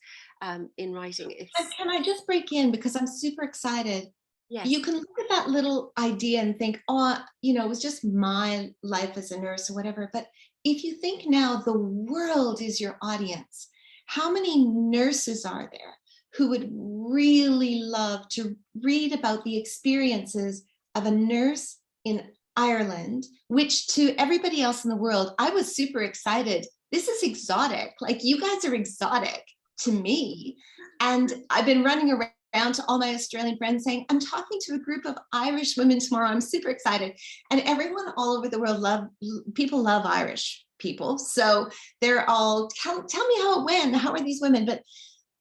in writing, And it's can I just break in, because I'm super excited. yes. You can look at that little idea and think, oh, you know, it was just my life as a nurse or whatever. But if you think now the world is your audience, how many nurses are there who would really love to read about the experiences of a nurse in Ireland, which to everybody else in the world, I was super excited. This is exotic. Like, you guys are exotic to me. And I've been running around to all my Australian friends saying, I'm talking to a group of Irish women tomorrow. I'm super excited. And everyone all over the world people love Irish people. So they're all, tell me how it went. How are these women? But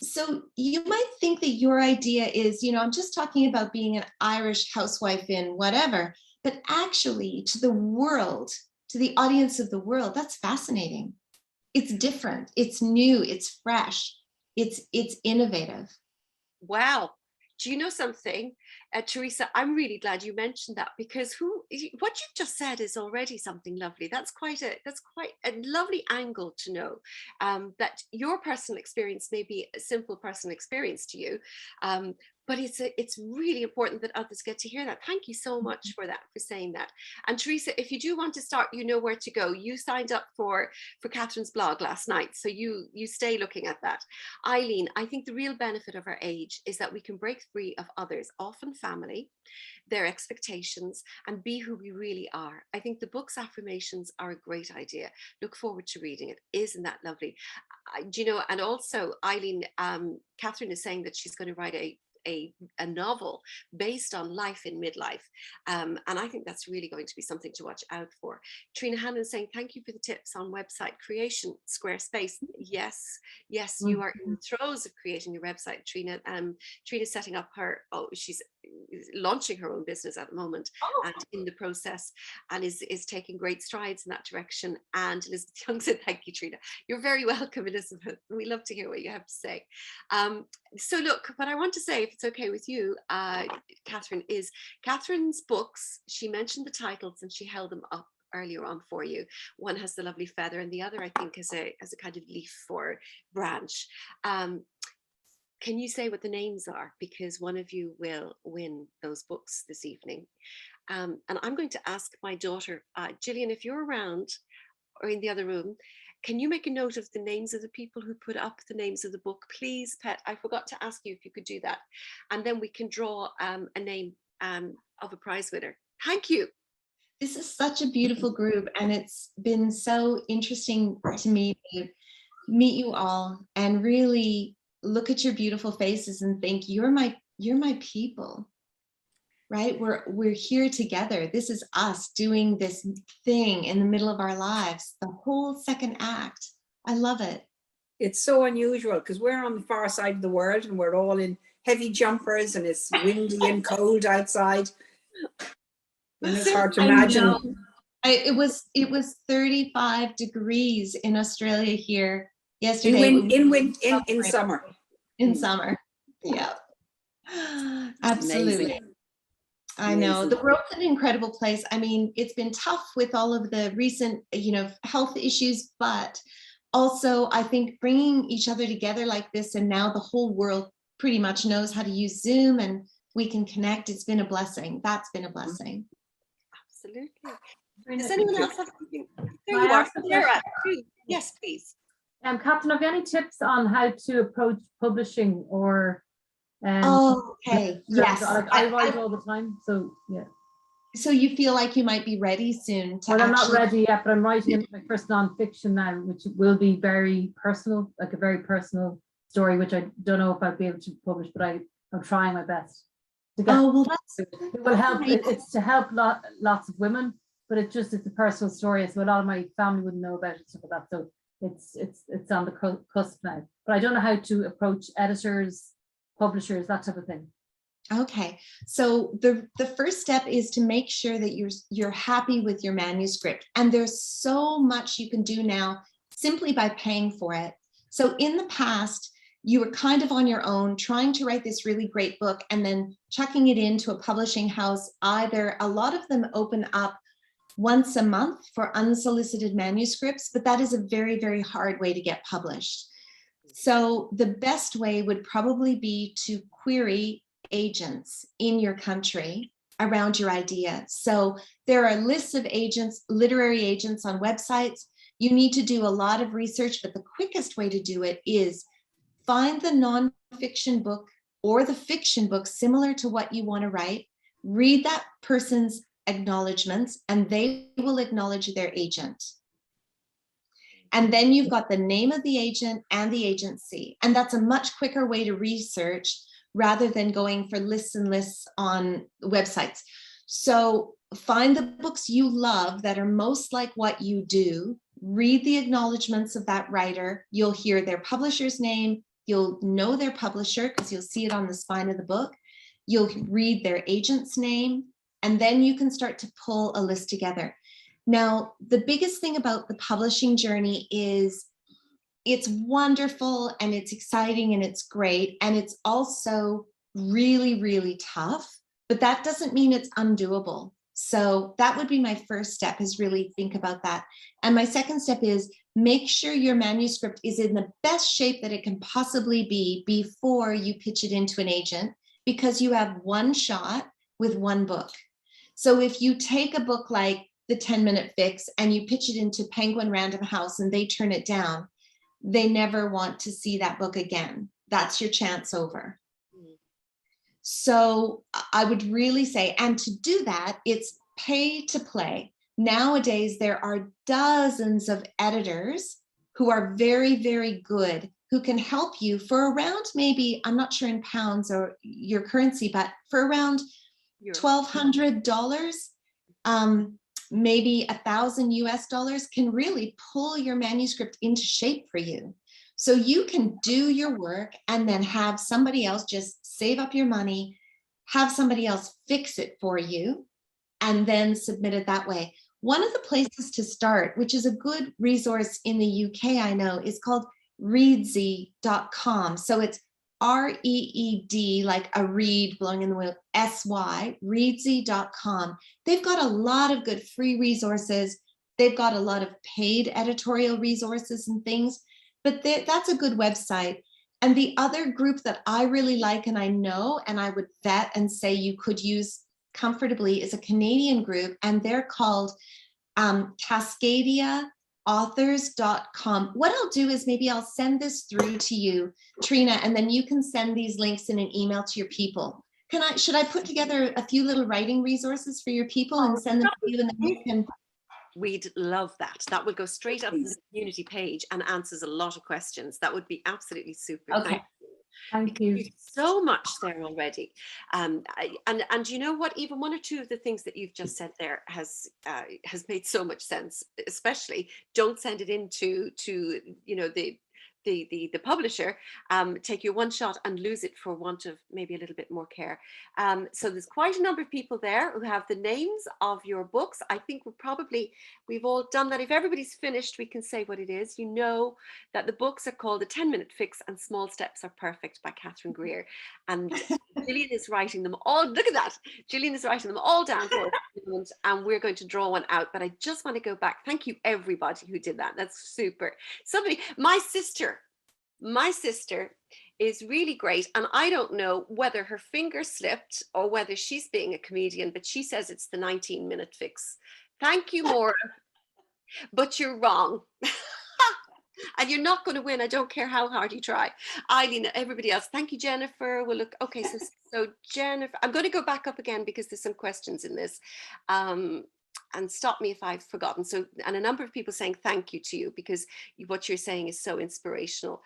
so you might think that your idea is, you know, I'm just talking about being an Irish housewife in whatever, but actually to the world, to the audience of the world, that's fascinating. It's different, it's new, it's fresh, it's innovative. Wow. Do you know something, Teresa? I'm really glad you mentioned that, because what you just said is already something lovely. That's quite a lovely angle to know, that your personal experience may be a simple personal experience to you, but it's really important that others get to hear that. Thank you so much for that, for saying that. And Teresa, if you do want to start, you know where to go. You signed up for Catherine's blog last night, so you stay looking at that. Eileen, I think the real benefit of our age is that we can break free of others, often family, their expectations, and be who we really are. I think the book's affirmations are a great idea. Look forward to reading it. Isn't that lovely? Do you know, and also Eileen, Catherine is saying that she's going to write a novel based on life in midlife, and I think that's really going to be something to watch out for. Trina Hannon saying thank you for the tips on website creation, Squarespace. Yes, you are in the throes of creating your website, Trina. Trina's setting up she's launching her own business at the moment, and in the process, and is taking great strides in that direction. And Elizabeth Young said thank you, Trina. You're very welcome, Elizabeth. We love to hear what you have to say. So look, what I want to say, if it's okay with you, Catherine, is Catherine's books, she mentioned the titles and she held them up earlier on for you. One has the lovely feather and the other, I think, has a kind of leaf or branch. Can you say what the names are? Because one of you will win those books this evening. And I'm going to ask my daughter, Gillian, if you're around or in the other room, can you make a note of the names of the people who put up the names of the book? Please, Pet, I forgot to ask you if you could do that. And then we can draw a name of a prize winner. Thank you. This is such a beautiful group, and it's been so interesting to me to meet you all and really look at your beautiful faces and think, you're my people. Right? We're here together. This is us doing this thing in the middle of our lives, the whole second act. I love it. It's so unusual because we're on the far side of the world and we're all in heavy jumpers and it's windy and cold outside. And it's hard to imagine. It was 35 degrees in Australia here yesterday. In summer. In summer. Yeah. Absolutely. Amazing. I know the world's an incredible place. I mean, it's been tough with all of the recent, health issues, but also I think bringing each other together like this, and now the whole world pretty much knows how to use Zoom and we can connect. It's been a blessing. That's been a blessing. Absolutely. Does anyone else have something? There you are, Sarah. Yes, please. Catherine, have you any tips on how to approach publishing or? Okay. Yes. I write all the time, so yeah. So you feel like you might be ready soon to I'm not ready yet, but I'm writing my first nonfiction now, which will be very personal, like a very personal story, which I don't know if I'll be able to publish, but I'm trying my best to get. It will help. It's to help lots of women, but it's a personal story, so a lot of my family wouldn't know about it, stuff like that. So it's on the cusp now, but I don't know how to approach editors, publishers, that type of thing. Okay, so the first step is to make sure that you're happy with your manuscript, and there's so much you can do now simply by paying for it. So in the past, you were kind of on your own trying to write this really great book and then chucking it into a publishing house. Either a lot of them open up once a month for unsolicited manuscripts, but that is a very, very hard way to get published. So the best way would probably be to query agents in your country around your idea. So there are lists of agents, literary agents on websites. You need to do a lot of research, but the quickest way to do it is find the nonfiction book or the fiction book similar to what you want to write, read that person's acknowledgements, and they will acknowledge their agent. And then you've got the name of the agent and the agency. And that's a much quicker way to research rather than going for lists and lists on websites. So find the books you love that are most like what you do, read the acknowledgements of that writer. You'll hear their publisher's name. You'll know their publisher because you'll see it on the spine of the book. You'll read their agent's name, and then you can start to pull a list together. Now, the biggest thing about the publishing journey is it's wonderful and it's exciting and it's great. And it's also really, really tough, but that doesn't mean it's undoable. So that would be my first step, is really think about that. And my second step is make sure your manuscript is in the best shape that it can possibly be before you pitch it into an agent, because you have one shot with one book. So if you take a book like the 10-Minute Fix and you pitch it into Penguin Random House and they turn it down, they never want to see that book again. That's your chance over. So I would really say, and to do that, it's pay to play. Nowadays, there are dozens of editors who are very, very good, who can help you for around, maybe, I'm not sure in pounds or your currency, but for around $1,200, maybe $1,000 can really pull your manuscript into shape for you. So you can do your work and then have somebody else just save up your money, have somebody else fix it for you, and then submit it that way. One of the places to start, which is a good resource in the UK, I know, is called reedsy.com. So it's REED, like a reed blowing in the wind, SY, reedsy.com. They've got a lot of good free resources. They've got a lot of paid editorial resources and things, but that's a good website. And the other group that I really like and I know, and I would vet and say you could use comfortably, is a Canadian group, and they're called CascadiaAuthors.com. What I'll do is maybe I'll send this through to you, Trina, and then you can send these links in an email to your people. Should I put together a few little writing resources for your people and send them to you, and then you can... We'd love that. That would go straight up to the community page and answers a lot of questions. That would be absolutely super. Okay. Thank you. So much there already. And you know what, even one or two of the things that you've just said there has made so much sense. Especially don't send it into the publisher, take your one shot and lose it for want of maybe a little bit more care. So there's quite a number of people there who have the names of your books. I think we've all done that. If everybody's finished, we can say what it is. You know that the books are called The 10-Minute Fix and Small Steps Are Perfect by Catherine Greer. And Gillian is writing them all. Look at that. Gillian is writing them all down for us, and we're going to draw one out. But I just want to go back. Thank you, everybody who did that. That's super. My sister is really great, and I don't know whether her finger slipped or whether she's being a comedian, but she says it's the 19-minute fix. Thank you, Maura, but you're wrong. And you're not going to win. I don't care how hard you try. Eileen, everybody else. Thank you, Jennifer. Well, look, okay, so Jennifer, I'm going to go back up again because there's some questions in this. And stop me if I've forgotten. So, and a number of people saying thank you to you because what you're saying is so inspirational.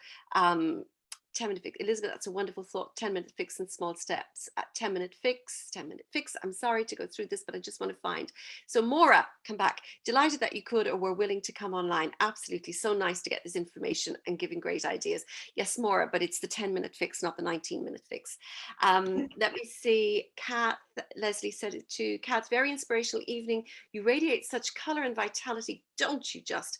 10-minute fix, Elizabeth, that's a wonderful thought. 10-minute fix and small steps. 10-minute fix, 10-minute fix. I'm sorry to go through this, but I just want to find. So Maura, come back. Delighted that you could or were willing to come online. Absolutely. So nice to get this information and giving great ideas. Yes, Maura, but it's the 10-minute fix, not the 19-minute fix. Let me see. Kat, Leslie said it too. Kat, very inspirational evening. You radiate such color and vitality, don't you just?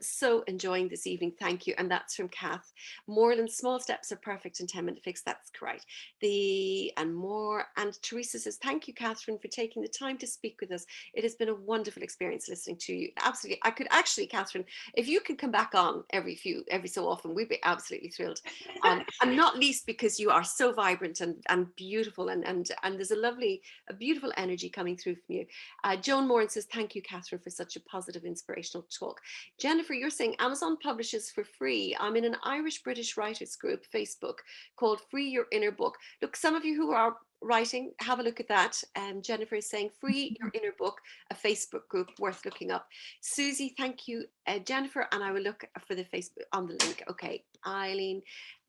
So enjoying this evening. Thank you. And that's from Kath. Moreland, small small steps are perfect in 10-minute fix. That's correct. And Teresa says, thank you, Catherine, for taking the time to speak with us. It has been a wonderful experience listening to you. Absolutely. I could actually, Catherine, if you could come back on every so often, we'd be absolutely thrilled. And not least because you are so vibrant and beautiful, and there's a beautiful energy coming through from you. Joan Moran says, thank you, Catherine, for such a positive, inspirational talk. Jennifer, you're saying Amazon publishes for free. I'm in an Irish-British writers group, Facebook, called Free Your Inner Book. Look, some of you who are writing, have a look at that. Jennifer is saying Free Your Inner Book, a Facebook group worth looking up. Susie, thank you, Jennifer, and I will look for the Facebook on the link. Okay, Eileen.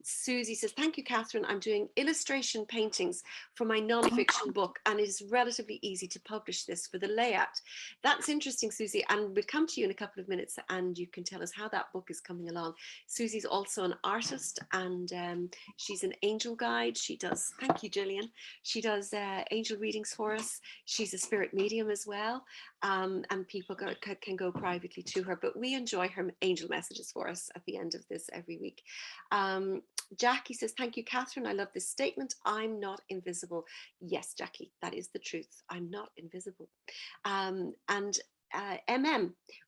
Susie says, thank you, Catherine. I'm doing illustration paintings for my non-fiction book, and it is relatively easy to publish this for the layout. That's interesting, Susie, and we'll come to you in a couple of minutes and you can tell us how that book is coming along. Susie's also an artist, and she's an angel guide. She does, thank you, Gillian. She does angel readings for us. She's a spirit medium as well, and people can go privately to her, but we enjoy her angel messages for us at the end of this every week. Jackie says, thank you, Catherine. I love this statement. I'm not invisible. Yes, Jackie, that is the truth. I'm not invisible.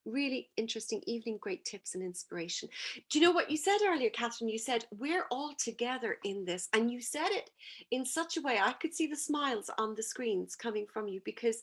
Really interesting evening, great tips and inspiration. Do you know what you said earlier, Catherine? You said, we're all together in this. And you said it in such a way, I could see the smiles on the screens coming from you, because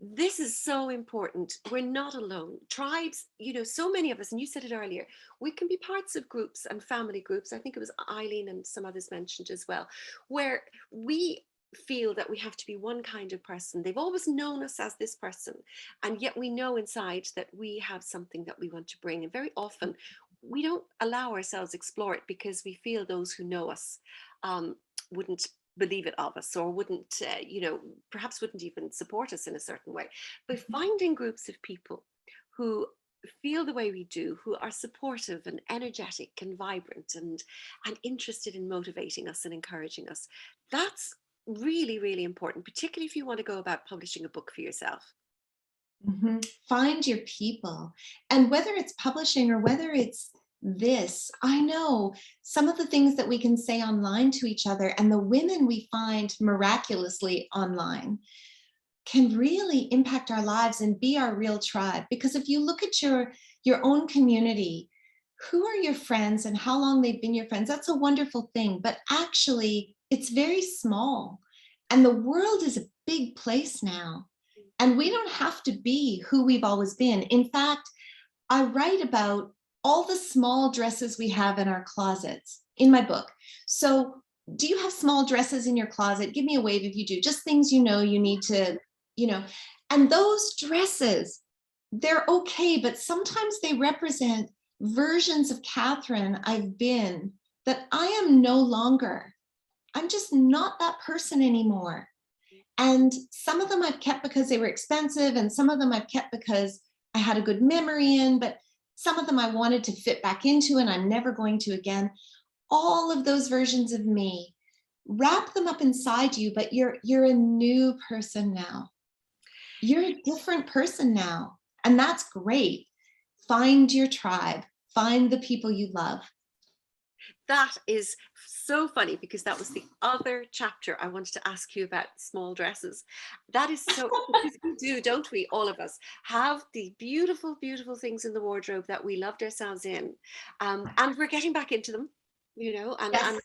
this is so important. We're not alone. Tribes, so many of us, and you said it earlier, we can be parts of groups and family groups. I think it was Eileen and some others mentioned as well, where we feel that we have to be one kind of person. They've always known us as this person, and yet we know inside that we have something that we want to bring. And very often we don't allow ourselves explore it because we feel those who know us wouldn't believe it of us, or wouldn't, perhaps wouldn't even support us in a certain way. But finding groups of people who feel the way we do, who are supportive and energetic and vibrant and interested in motivating us and encouraging us, that's really, really important, particularly if you want to go about publishing a book for yourself. Mm-hmm. Find your people. And whether it's publishing or whether it's this, I know some of the things that we can say online to each other, and the women we find miraculously online can really impact our lives and be our real tribe. Because if you look at your own community, who are your friends and how long they've been your friends, that's a wonderful thing. But actually, it's very small. And the world is a big place now. And we don't have to be who we've always been. In fact, I write about all the small dresses we have in our closets in my book. So do you have small dresses in your closet? Give me a wave if you do. Just things you need to, and those dresses, they're okay, but sometimes they represent versions of Catherine I've been that I am no longer. I'm just not that person anymore. And some of them I've kept because they were expensive, and some of them I've kept because I had a good memory in, but some of them I wanted to fit back into and I'm never going to again. All of those versions of me, wrap them up inside you, but you're a new person now. You're a different person now, and that's great. Find your tribe, find the people you love. That is so funny, because that was the other chapter I wanted to ask you about, small dresses. That is so, because we do, don't we, all of us, have the beautiful, beautiful things in the wardrobe that we loved ourselves in, and we're getting back into them, and, Yes. and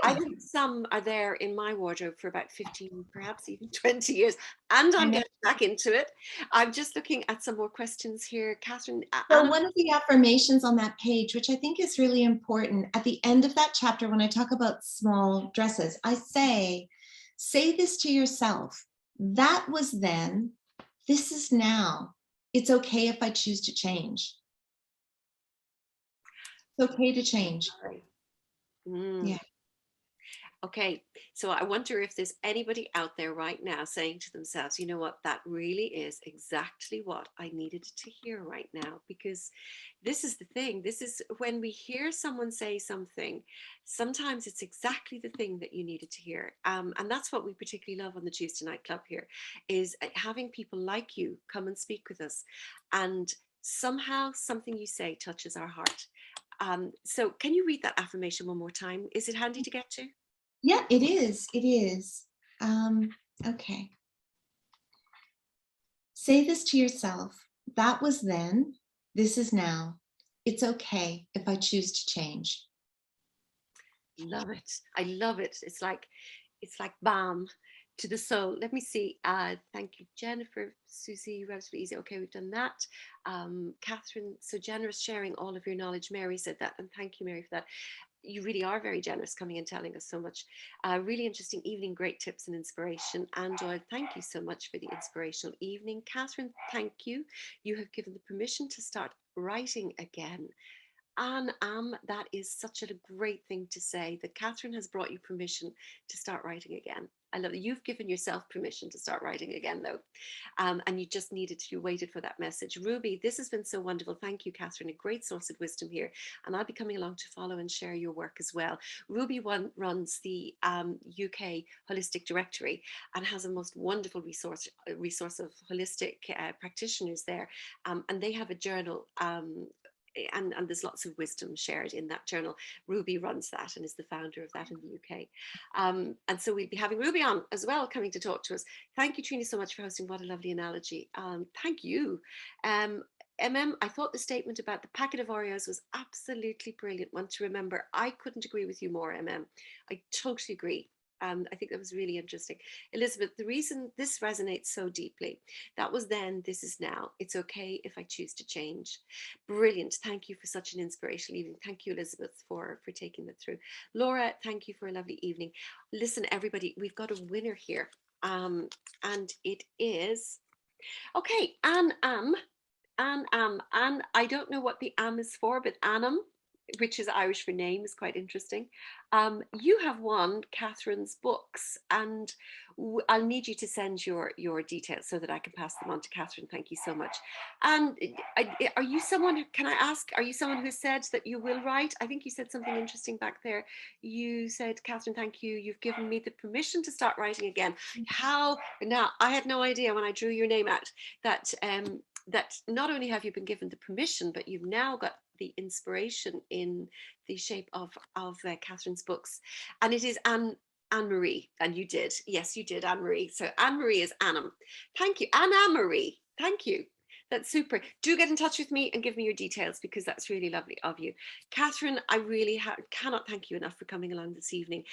I think some are there in my wardrobe for about 15, perhaps even 20 years, and I'm getting back into it. I'm just looking at some more questions here, Catherine. So one of the affirmations on that page, which I think is really important, at the end of that chapter, when I talk about small dresses, I say this to yourself. That was then, this is now. It's okay if I choose to change. It's okay to change. Yeah. Okay, so I wonder if there's anybody out there right now saying to themselves, you know what, that really is exactly what I needed to hear right now. Because this is the thing, this is when we hear someone say something, sometimes it's exactly the thing that you needed to hear. And that's what we particularly love on the Tuesday Night Club here, is having people like you come and speak with us. And somehow something you say touches our heart. So can you read that affirmation one more time? Is it handy to get to? Yeah, it is. It is. Okay. Say this to yourself. That was then. This is now. It's okay if I choose to change. Love it. I love it. It's like balm to the soul. Let me see. Thank you, Jennifer, Susie, relatively easy. Okay, we've done that. Catherine, so generous sharing all of your knowledge. Mary said that, and thank you, Mary, for that. You really are very generous coming and telling us so much. Really interesting evening, great tips and inspiration. Angela, thank you so much for the inspirational evening. Catherine, thank you. You have given the permission to start writing again. And that is such a great thing to say, that Catherine has brought you permission to start writing again. I love that you've given yourself permission to start writing again, though. And you just you waited for that message. Ruby, this has been so wonderful. Thank you, Catherine. A great source of wisdom here. And I'll be coming along to follow and share your work as well. Ruby runs the UK Holistic Directory and has a most wonderful resource of holistic practitioners there. And they have a journal. And there's lots of wisdom shared in that journal. Ruby runs that and is the founder of that in the UK. And so we'll be having Ruby on as well, coming to talk to us. Thank you, Trina, so much for hosting. What a lovely analogy. Thank you. I thought the statement about the packet of Oreos was absolutely brilliant one to remember. I couldn't agree with you more, I totally agree. I think that was really interesting. Elizabeth, the reason this resonates so deeply, that was then, this is now. It's okay if I choose to change. Brilliant. Thank you for such an inspirational evening. Thank you, Elizabeth, for taking that through. Laura, thank you for a lovely evening. Listen, everybody, we've got a winner here. And it is, okay, Anne, I don't know what the is for, but Annam, which is Irish for name, is quite interesting. You have won Catherine's books, and I'll need you to send your details so that I can pass them on to Catherine. Thank you so much. And are you someone, can I ask, are you someone who said that you will write? I think you said something interesting back there. You said, Catherine, thank you. You've given me the permission to start writing again. How? Now, I had no idea when I drew your name out that that not only have you been given the permission, but you've now got the inspiration in the shape of Catherine's books. And it is Anne-Marie, and you did. Yes, you did, Anne-Marie. So Anne-Marie is Annam. Thank you. Anne-Marie, thank you. That's super. Do get in touch with me and give me your details, because that's really lovely of you. Catherine, I really cannot thank you enough for coming along this evening.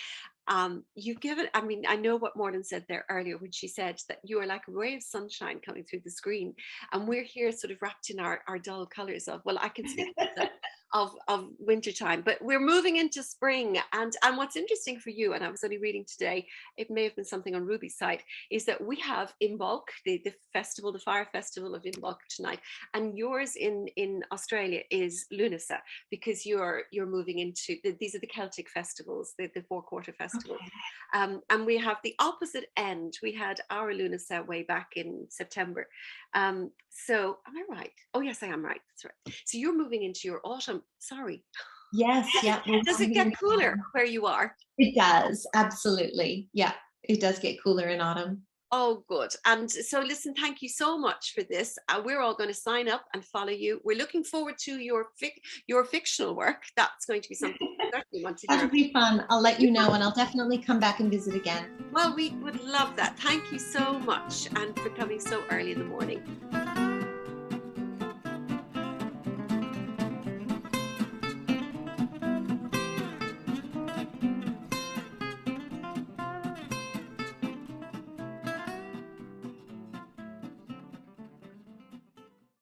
You've given, I mean, I know what Morgan said there earlier when she said that you are like a ray of sunshine coming through the screen, and we're here sort of wrapped in our dull colors of, well, I can speak of wintertime, but we're moving into spring. And what's interesting for you, and I was only reading today, it may have been something on Ruby's site, is that we have Imbolc, the festival, the fire festival of Imbolc tonight, and yours in Australia is Lunasa, because you're moving into these are the Celtic festivals, the 4-quarter festivals. Okay. And we have the opposite end. We had our Lunasa way back in September. So am I right? Oh yes, I am right. That's right. So you're moving into your autumn. Sorry. Yes. Yeah. Does it get cooler where you are? It does. Absolutely. Yeah. It does get cooler in autumn. Oh, good. And so listen, thank you so much for this. We're all going to sign up and follow you. We're looking forward to your fictional work. That's going to be something we certainly want to hear. That'll be fun. I'll let you know, and I'll definitely come back and visit again. Well, we would love that. Thank you so much, and for coming so early in the morning.